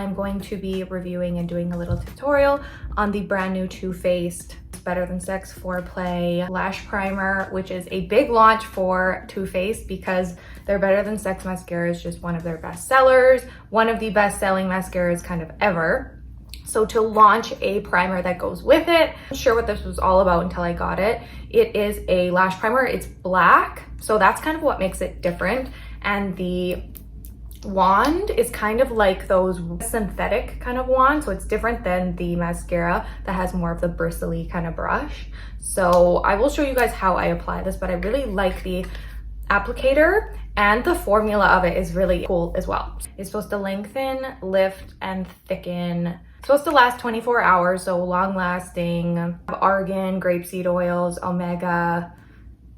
I'm going to be reviewing and doing a little tutorial on the brand new Too Faced Better Than Sex Foreplay Lash Primer, which is a big launch for Too Faced because their Better Than Sex mascara is just one of their best sellers, one of the best selling mascaras kind of ever. So to launch a primer that goes with it, I'm not sure what this was all about until I got it. It is a lash primer, it's black, so that's kind of what makes it different. And the wand is kind of like those synthetic kind of wands, so it's different than the mascara that has more of the bristly kind of brush. So I will show you guys how I apply this, but I really like the applicator and the formula of it is really cool as well. It's supposed to lengthen, lift, and thicken. It's supposed to last 24 hours, so long lasting, argan, grapeseed oils, omega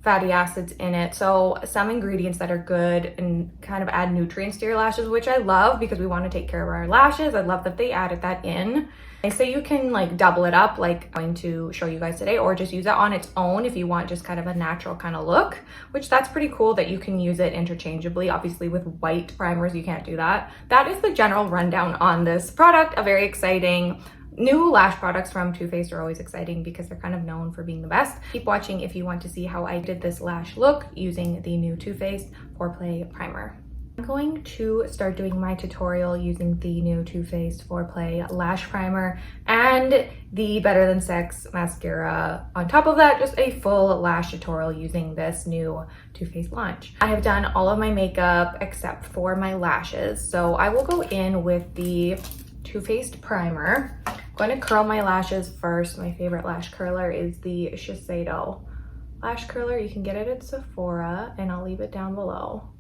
fatty acids in it. So some ingredients that are good and kind of add nutrients to your lashes, which I love because we want to take care of our lashes. I love that they added that in. They say you can like double it up like I'm going to show you guys today, or just use it on its own if you want just kind of a natural kind of look, which that's pretty cool that you can use it interchangeably. Obviously with white primers you can't do that. That is the general rundown on this product. A very exciting new lash products from Too Faced are always exciting because they're kind of known for being the best. Keep watching if you want to see how I did this lash look using the new Too Faced Foreplay Primer. I'm going to start doing my tutorial using the new Too Faced Foreplay Lash Primer and the Better Than Sex mascara. On top of that, just a full lash tutorial using this new Too Faced launch. I have done all of my makeup except for my lashes, so I will go in with the Too Faced Primer. I'm going to curl my lashes first. My favorite lash curler is the Shisedo lash curler. You can get it at Sephora and I'll leave it down below.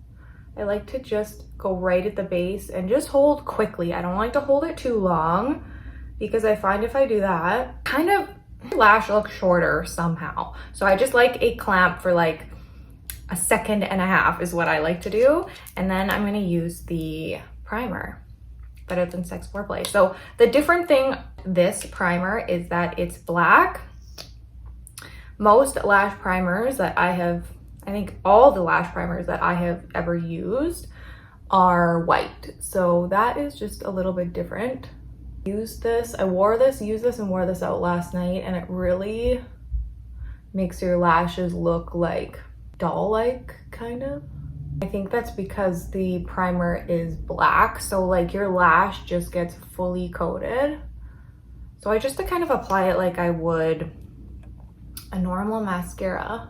I like to just go right at the base and just hold quickly. I don't like to hold it too long because I find if I do that, kind of lash looks shorter somehow. So I just like a clamp for like a second and a half is what I like to do. And then I'm going to use the primer. Better Than Sex Foreplay. So the different thing this primer is that it's black. Most lash primers that I think all the lash primers that I have ever used are white. So that is just a little bit different. Use this, used this and wore this out last night, and it really makes your lashes look like doll-like kind of. I think that's because the primer is black, so like your lash just gets fully coated. So I just to kind of apply it like I would a normal mascara.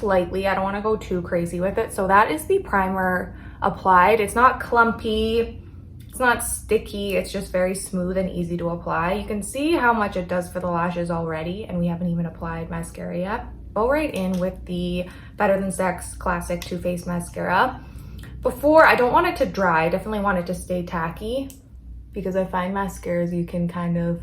Lightly, I don't want to go too crazy with it. So that is the primer applied. It's not clumpy, it's not sticky, it's just very smooth and easy to apply. You can see how much it does for the lashes already, and we haven't even applied mascara yet. Go right in with the Better Than Sex Classic Too Faced Mascara. Before, I don't want it to dry, I definitely want it to stay tacky because I find mascaras you can kind of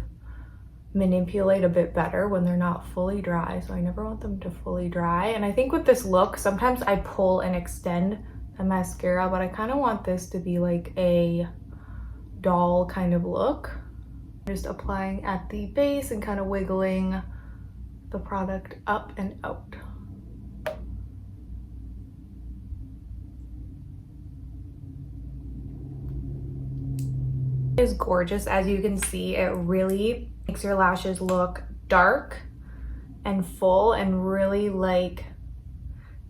manipulate a bit better when they're not fully dry, so I never want them to fully dry. And I think with this look, sometimes I pull and extend the mascara, but I kind of want this to be like a doll kind of look. Just applying at the base and kind of wiggling the product up and out. It is gorgeous. As you can see, it really makes your lashes look dark and full and really like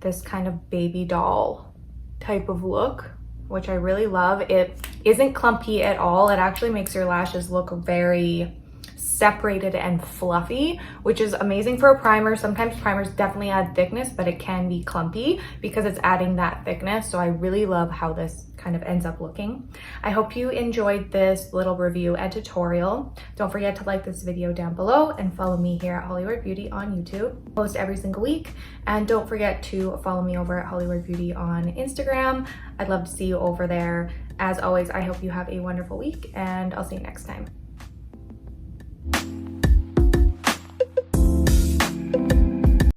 this kind of baby doll type of look, which I really love. It isn't clumpy at all. It actually makes your lashes look very separated and fluffy, which is amazing for a primer. Sometimes primers definitely add thickness, but it can be clumpy because it's adding that thickness. So I really love how this kind of ends up looking. I hope you enjoyed this little review and tutorial. Don't forget to like this video down below and follow me here at Hollywood Beauty on YouTube. I post every single week, and don't forget to follow me over at Hollywood Beauty on Instagram. I'd love to see you over there. As always, I hope you have a wonderful week, and I'll see you next time.